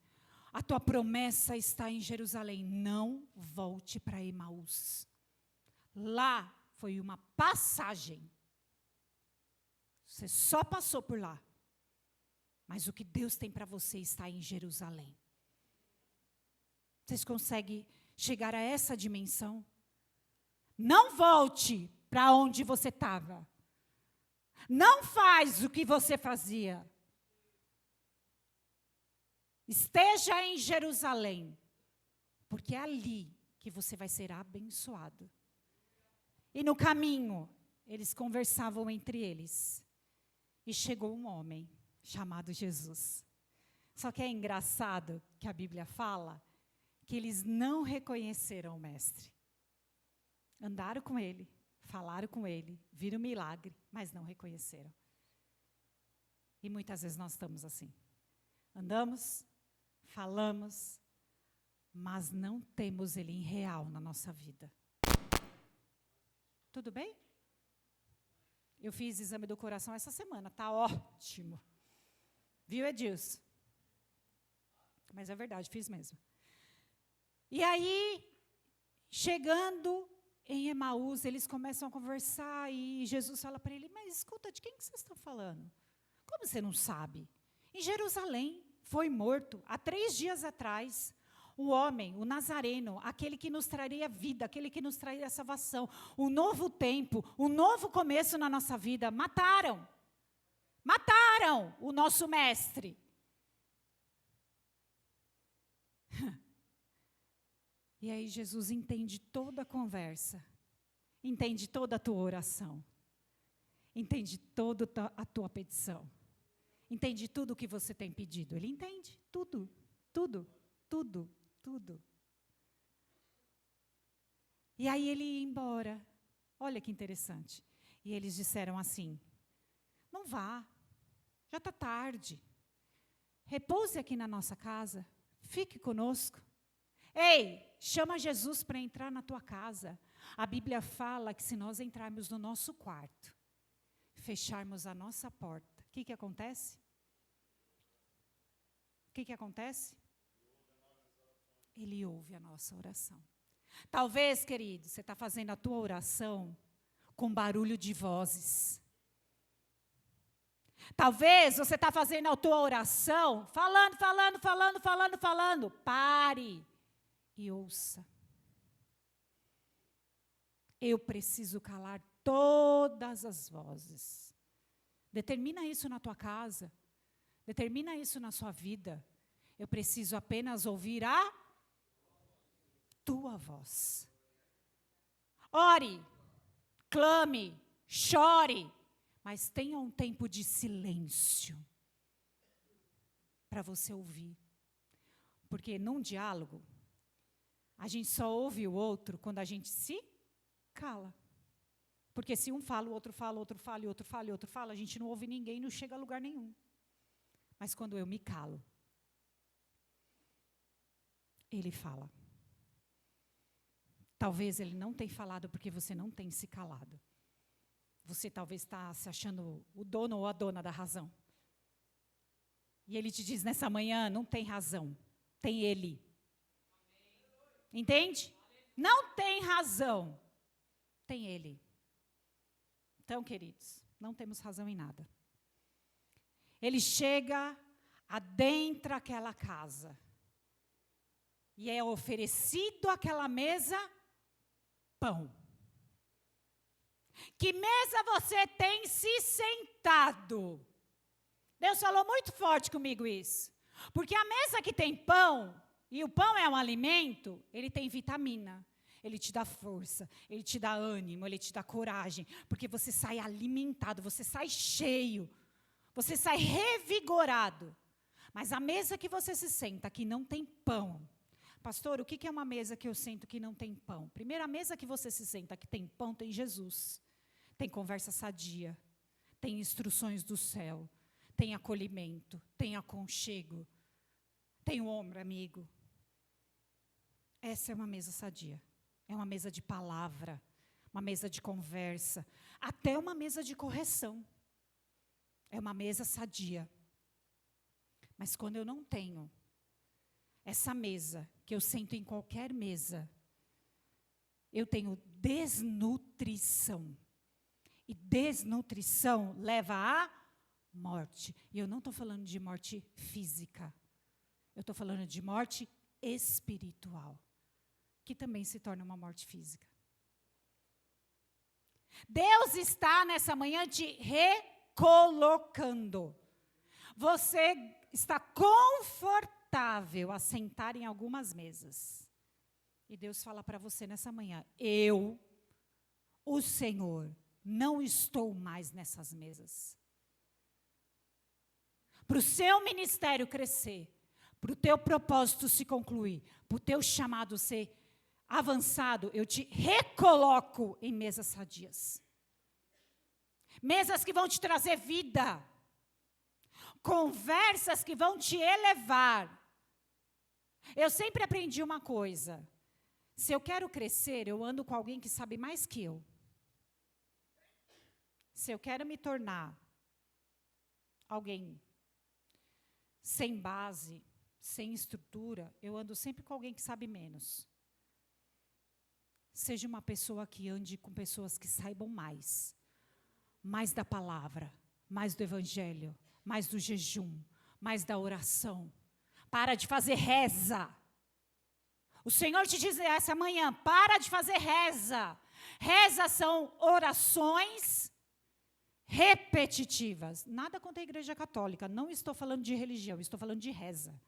A tua promessa está em Jerusalém. Não volte para Emaús. Lá foi uma passagem. Você só passou por lá. Mas o que Deus tem para você está em Jerusalém. Vocês conseguem chegar a essa dimensão? Não volte para onde você estava. Não faz o que você fazia. Esteja em Jerusalém, porque é ali que você vai ser abençoado. E no caminho, eles conversavam entre eles. E chegou um homem chamado Jesus. Só que é engraçado que a Bíblia fala que eles não reconheceram o mestre. Andaram com ele, falaram com ele, viram o milagre, mas não reconheceram. E muitas vezes nós estamos assim. Andamos, falamos, mas não temos ele em real na nossa vida. Tudo bem? Eu fiz exame do coração essa semana, tá ótimo. Viu, Edilson? Mas é verdade, fiz mesmo. E aí, chegando em Emaús, eles começam a conversar e Jesus fala para ele, mas escuta, de quem que vocês estão falando? Como você não sabe? Em Jerusalém, foi morto, há 3 dias atrás, o homem, o Nazareno, aquele que nos traria vida, aquele que nos traria salvação, um novo tempo, um novo começo na nossa vida, mataram o nosso mestre. E aí Jesus entende toda a conversa, entende toda a tua oração, entende toda a tua petição, entende tudo o que você tem pedido. Ele entende tudo, tudo, tudo, tudo. E aí ele ia embora. Olha que interessante. E eles disseram assim, não vá, já está tarde. Repouse aqui na nossa casa, fique conosco. Ei, chama Jesus para entrar na tua casa. A Bíblia fala que se nós entrarmos no nosso quarto, fecharmos a nossa porta, o que acontece? O que acontece? Ele ouve a nossa oração. Talvez, querido, você está fazendo a tua oração com barulho de vozes. Talvez você está fazendo a tua oração falando. Pare e ouça. Eu preciso calar todas as vozes. Determina isso na tua casa. Determina isso na sua vida. Eu preciso apenas ouvir a tua voz. Ore, clame, chore, mas tenha um tempo de silêncio para você ouvir. Porque num diálogo, a gente só ouve o outro quando a gente se cala. Porque se um fala, o outro fala, o outro fala, e o outro fala, e o outro fala, a gente não ouve ninguém, não chega a lugar nenhum. Mas quando eu me calo, ele fala. Talvez ele não tenha falado porque você não tem se calado. Você talvez está se achando o dono ou a dona da razão. E ele te diz nessa manhã, não tem razão, tem ele. Entende? Não tem razão, tem ele. Então, queridos, não temos razão em nada. Ele chega, adentra aquela casa. E é oferecido àquela mesa pão. Que mesa você tem se sentado? Deus falou muito forte comigo isso. Porque a mesa que tem pão, e o pão é um alimento, ele tem vitamina. Ele te dá força, ele te dá ânimo, ele te dá coragem. Porque você sai alimentado, você sai cheio. Você sai revigorado. Mas a mesa que você se senta, que não tem pão. Pastor, o que é uma mesa que eu sento que não tem pão? Primeiro, a mesa que você se senta que tem pão, tem Jesus. Tem conversa sadia. Tem instruções do céu. Tem acolhimento. Tem aconchego. Tem o ombro amigo. Essa é uma mesa sadia. É uma mesa de palavra. Uma mesa de conversa. Até uma mesa de correção. É uma mesa sadia. Mas quando eu não tenho essa mesa, que eu sento em qualquer mesa, eu tenho desnutrição. E desnutrição leva à morte. E eu não estou falando de morte física. Eu estou falando de morte espiritual, que também se torna uma morte física. Deus está nessa manhã te recolocando. Você está confortável a sentar em algumas mesas. E Deus fala para você nessa manhã, eu, o Senhor, não estou mais nessas mesas. Para o seu ministério crescer, para o teu propósito se concluir, para o teu chamado ser avançado, eu te recoloco em mesas sadias. Mesas que vão te trazer vida. Conversas que vão te elevar. Eu sempre aprendi uma coisa. Se eu quero crescer, eu ando com alguém que sabe mais que eu. Se eu quero me tornar alguém sem base, sem estrutura, eu ando sempre com alguém que sabe menos. Seja uma pessoa que ande com pessoas que saibam mais. Mais da palavra, mais do evangelho, mais do jejum, mais da oração. Para de fazer reza. O Senhor te diz essa manhã, para de fazer reza. Reza são orações repetitivas. Nada contra a igreja católica, não estou falando de religião, estou falando de reza.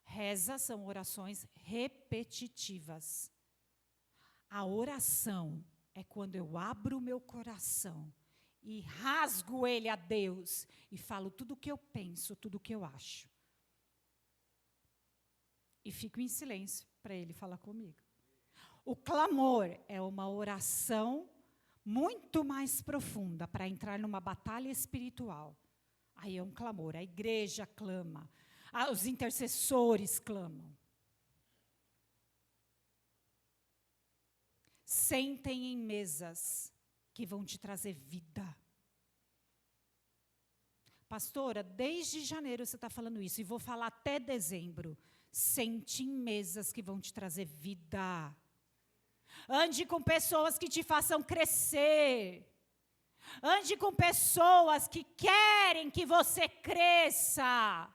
Reza são orações repetitivas. A oração é quando eu abro o meu coração e rasgo ele a Deus e falo tudo o que eu penso, tudo o que eu acho. E fico em silêncio para ele falar comigo. O clamor é uma oração muito mais profunda para entrar numa batalha espiritual. Aí é um clamor, a igreja clama, os intercessores clamam. Sentem em mesas que vão te trazer vida. Pastora, desde janeiro você está falando isso, e vou falar até dezembro. Sente em mesas que vão te trazer vida. Ande com pessoas que te façam crescer. Ande com pessoas que querem que você cresça.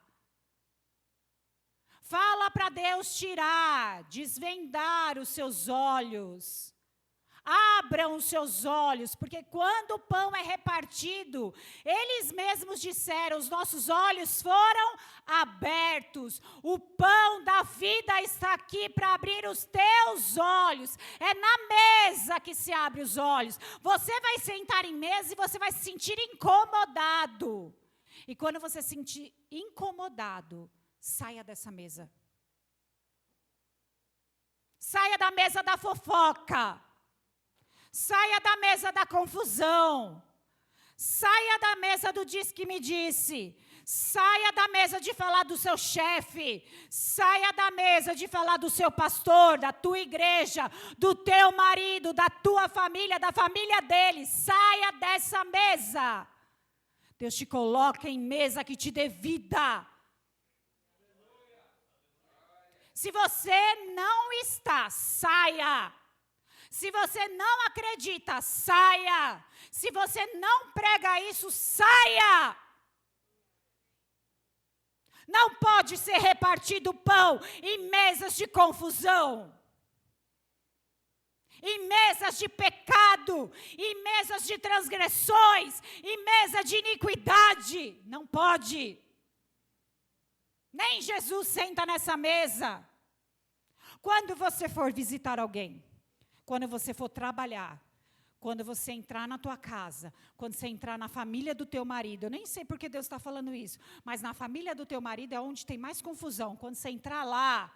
Fala para Deus tirar, desvendar os seus olhos. Abram os seus olhos, porque quando o pão é repartido, eles mesmos disseram, os nossos olhos foram abertos. O pão da vida está aqui para abrir os teus olhos. É na mesa que se abre os olhos. Você vai sentar em mesa e você vai se sentir incomodado. E quando você se sentir incomodado, saia dessa mesa. Saia da mesa da fofoca. Saia da mesa da confusão. Saia da mesa do diz que me disse. Saia da mesa de falar do seu chefe. Saia da mesa de falar do seu pastor, da tua igreja, do teu marido, da tua família, da família dele. Saia dessa mesa. Deus te coloca em mesa que te dê vida. Se você não está, saia. Se você não acredita, saia. Se você não prega isso, saia. Não pode ser repartido pão em mesas de confusão, em mesas de pecado, em mesas de transgressões, em mesa de iniquidade. Não pode. Nem Jesus senta nessa mesa. Quando você for visitar alguém, quando você for trabalhar, quando você entrar na tua casa, quando você entrar na família do teu marido, eu nem sei porque Deus está falando isso, mas na família do teu marido é onde tem mais confusão. Quando você entrar lá,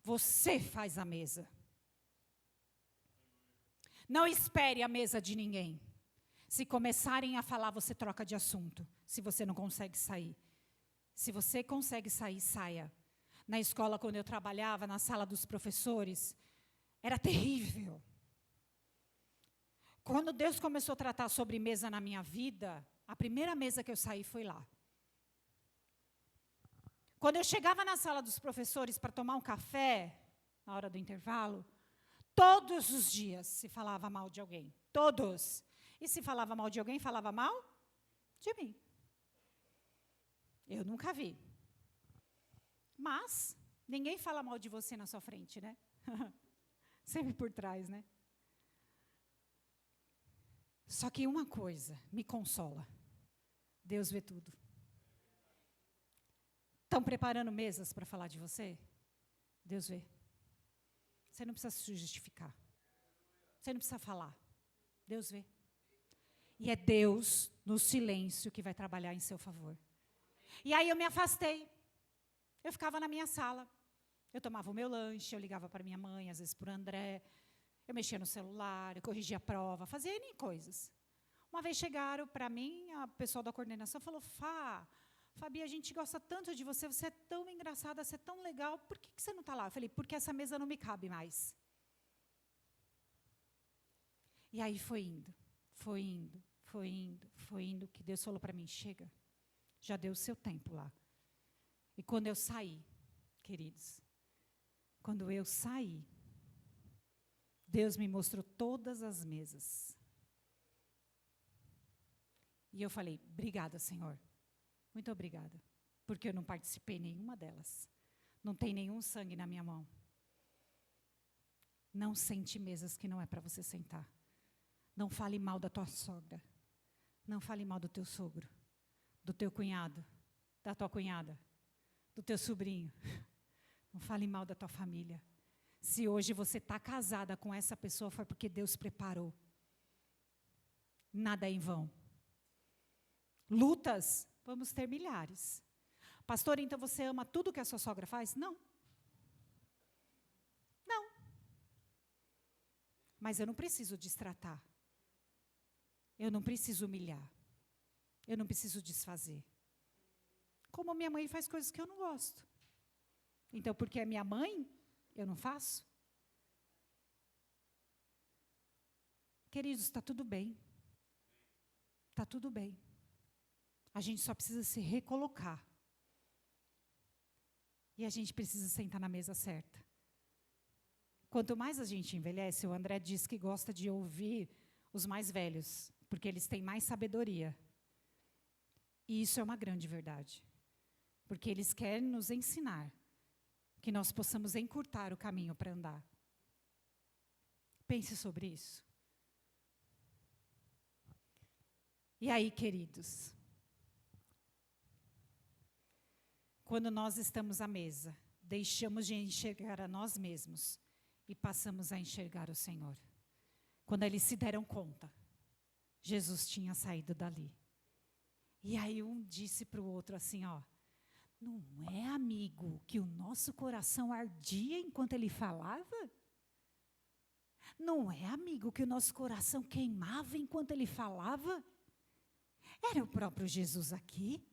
você faz a mesa. Não espere a mesa de ninguém. Se começarem a falar, você troca de assunto, se você não consegue sair. Se você consegue sair, saia. Na escola, quando eu trabalhava, na sala dos professores, era terrível. Quando Deus começou a tratar sobre mesa na minha vida, a primeira mesa que eu saí foi lá. Quando eu chegava na sala dos professores para tomar um café, na hora do intervalo, todos os dias se falava mal de alguém. Todos. E se falava mal de alguém, falava mal de mim. Eu nunca vi. Mas ninguém fala mal de você na sua frente, né? Sempre por trás, né? Só que uma coisa me consola. Deus vê tudo. Estão preparando mesas para falar de você? Deus vê. Você não precisa se justificar. Você não precisa falar. Deus vê. E é Deus, no silêncio, que vai trabalhar em seu favor. E aí eu me afastei. Eu ficava na minha sala. Eu tomava o meu lanche, eu ligava para minha mãe, às vezes para o André. Eu mexia no celular, eu corrigia a prova, fazia N coisas. Uma vez chegaram para mim, a pessoa da coordenação falou, Fabi, a gente gosta tanto de você, você é tão engraçada, você é tão legal, por que você não está lá? Eu falei, porque essa mesa não me cabe mais. E aí foi indo, que Deus falou para mim, chega, já deu o seu tempo lá. E quando eu saí, queridos, quando eu saí, Deus me mostrou todas as mesas. E eu falei, obrigada, Senhor. Muito obrigada. Porque eu não participei em nenhuma delas. Não tem nenhum sangue na minha mão. Não sente mesas que não é para você sentar. Não fale mal da tua sogra. Não fale mal do teu sogro. Do teu cunhado. Da tua cunhada. Do teu sobrinho. Não fale mal da tua família. Se hoje você está casada com essa pessoa, foi porque Deus preparou. Nada é em vão. Lutas, vamos ter milhares. Pastor, então você ama tudo que a sua sogra faz? Não. Não. Mas eu não preciso destratar. Eu não preciso humilhar. Eu não preciso desfazer. Como minha mãe faz coisas que eu não gosto. Então, porque é minha mãe, eu não faço? Queridos, está tudo bem. Está tudo bem. A gente só precisa se recolocar. E a gente precisa sentar na mesa certa. Quanto mais a gente envelhece, o André diz que gosta de ouvir os mais velhos, porque eles têm mais sabedoria. E isso é uma grande verdade. Porque eles querem nos ensinar que nós possamos encurtar o caminho para andar. Pense sobre isso. E aí, queridos, quando nós estamos à mesa, deixamos de enxergar a nós mesmos e passamos a enxergar o Senhor. Quando eles se deram conta, Jesus tinha saído dali. E aí um disse para o outro assim, ó, não é, amigo, que o nosso coração ardia enquanto ele falava? Não é, amigo, que o nosso coração queimava enquanto ele falava? Era o próprio Jesus aqui?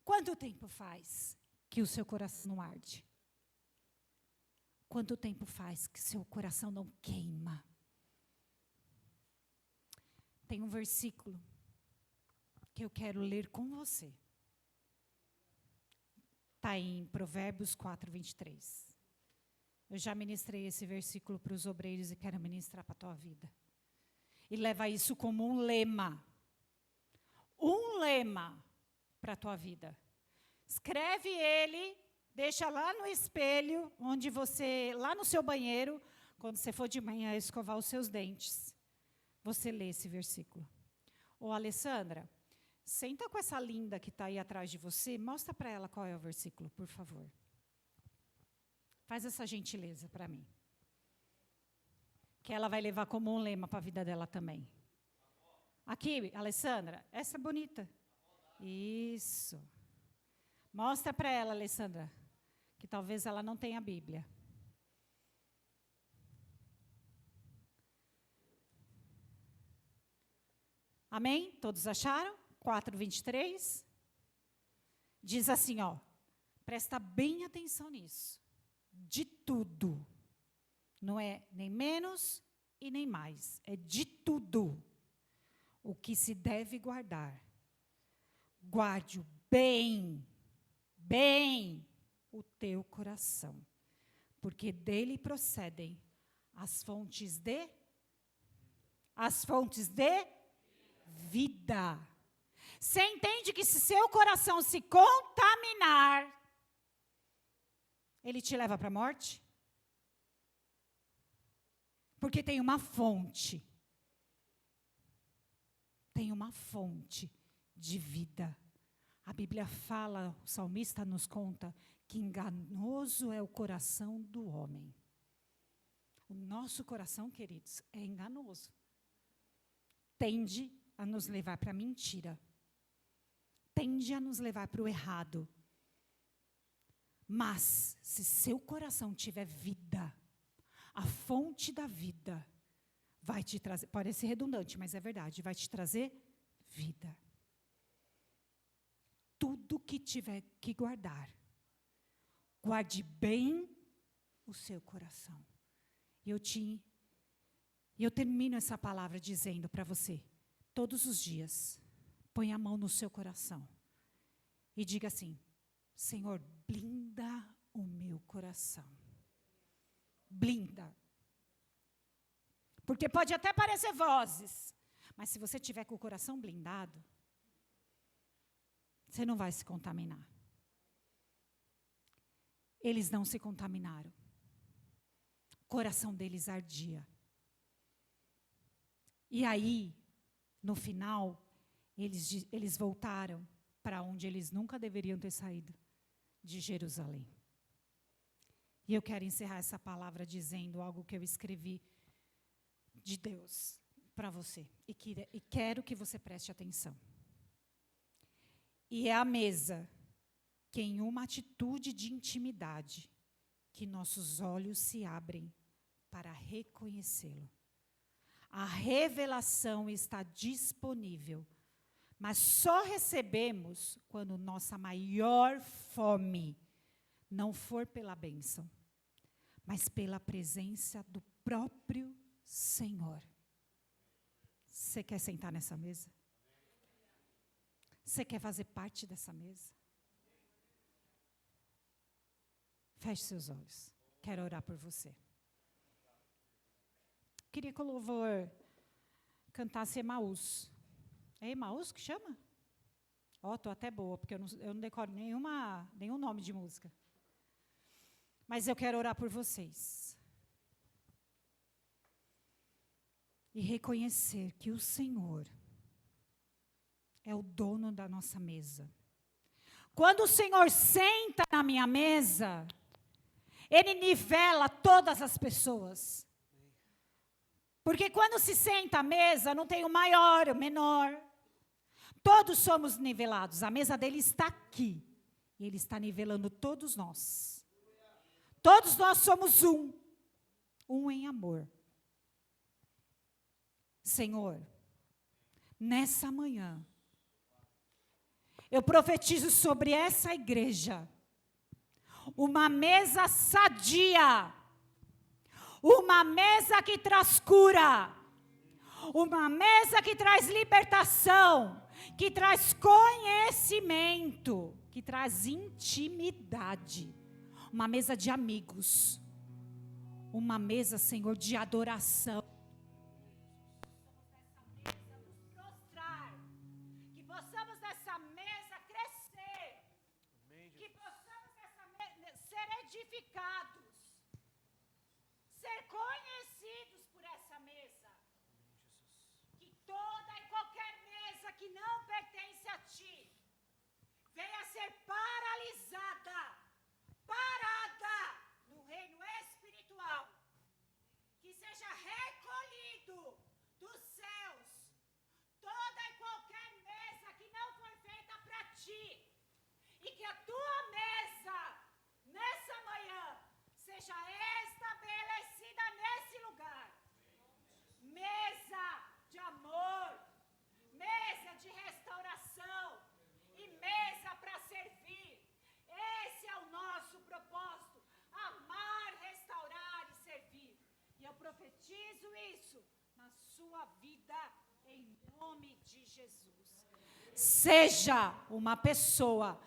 Quanto tempo faz que o seu coração não arde? Quanto tempo faz que seu coração não queima? Tem um versículo que eu quero ler com você. Está em Provérbios 4, 23. Eu já ministrei esse versículo para os obreiros e quero ministrar para a tua vida. E leva isso como um lema. Um lema para a tua vida. Escreve ele, deixa lá no espelho, onde você, lá no seu banheiro, quando você for de manhã escovar os seus dentes. Você lê esse versículo. Ô, Alessandra, senta com essa linda que está aí atrás de você, mostra para ela qual é o versículo, por favor. Faz essa gentileza para mim. Que ela vai levar como um lema para a vida dela também. Aqui, Alessandra, essa é bonita. Isso. Mostra para ela, Alessandra, que talvez ela não tenha a Bíblia. Amém? Todos acharam? 4:23. Diz assim, ó. Presta bem atenção nisso. De tudo. Não é nem menos e nem mais. É de tudo. O que se deve guardar. Guarde-o bem o teu coração. Porque dele procedem as fontes de vida. Você entende que se seu coração se contaminar, ele te leva para a morte? Porque tem uma fonte. Tem uma fonte de vida. A Bíblia fala, o salmista nos conta, que enganoso é o coração do homem. O nosso coração, queridos, é enganoso. Tende a nos levar para a mentira. Tende a nos levar para o errado. Mas, se seu coração tiver vida, a fonte da vida vai te trazer, pode ser redundante, mas é verdade, vai te trazer vida. Tudo que tiver que guardar, guarde bem o seu coração. E eu termino essa palavra dizendo para você, todos os dias, põe a mão no seu coração e diga assim, Senhor, blinda o meu coração. Blinda. Porque pode até parecer vozes, mas se você tiver com o coração blindado, você não vai se contaminar. Eles não se contaminaram. O coração deles ardia. E aí, no final, eles voltaram para onde eles nunca deveriam ter saído, de Jerusalém. E eu quero encerrar essa palavra dizendo algo que eu escrevi de Deus para você. E quero que você preste atenção. E é a mesa que em uma atitude de intimidade, que nossos olhos se abrem para reconhecê-lo. A revelação está disponível, mas só recebemos quando nossa maior fome não for pela bênção, mas pela presença do próprio Senhor. Você quer sentar nessa mesa? Você quer fazer parte dessa mesa? Feche seus olhos. Quero orar por você. Queria que o louvor cantasse Emaús. É Emaús que chama? Ó, estou até boa, porque eu não decoro nenhum nome de música. Mas eu quero orar por vocês. E reconhecer que o Senhor é o dono da nossa mesa. Quando o Senhor senta na minha mesa, Ele nivela todas as pessoas. Porque quando se senta à mesa, não tem o maior, o menor. Todos somos nivelados. A mesa dele está aqui. E ele está nivelando todos nós. Todos nós somos um. Um em amor. Senhor, nessa manhã, eu profetizo sobre essa igreja uma mesa sadia, uma mesa que traz cura, uma mesa que traz libertação, que traz conhecimento, que traz intimidade, uma mesa de amigos, uma mesa, Senhor, de adoração. Que possamos nessa mesa crescer, que possamos nessa mesa ser edificados, ser conhecidos por essa mesa, que toda e qualquer mesa que não pertence a ti, venha ser paralisada, parada no reino espiritual, que seja recolhido dos céus, toda e qualquer mesa que não foi feita para ti, e que a tua mesa, nessa manhã, seja estabelecida nesse lugar. Mesa de amor, mesa de restauração e mesa para servir. Esse é o nosso propósito, amar, restaurar e servir. E eu profetizo isso na sua vida, em nome de Jesus. Seja uma pessoa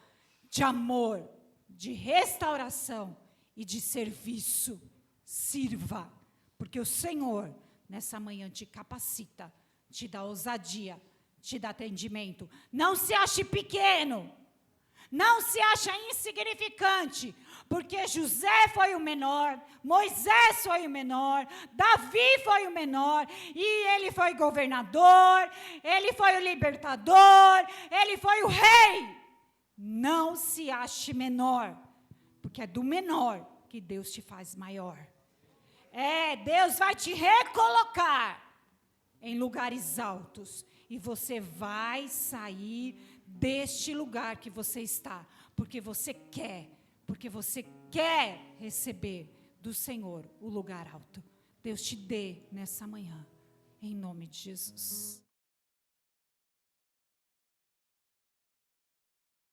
de amor, de restauração e de serviço. Sirva, porque o Senhor, nessa manhã, te capacita, te dá ousadia, te dá atendimento. Não se ache pequeno, não se ache insignificante, porque José foi o menor, Moisés foi o menor, Davi foi o menor, e ele foi governador, ele foi o libertador, ele foi o rei. Não se ache menor, porque é do menor que Deus te faz maior. Deus vai te recolocar em lugares altos, e você vai sair deste lugar que você está, porque você quer receber do Senhor o lugar alto. Deus te dê nessa manhã, em nome de Jesus.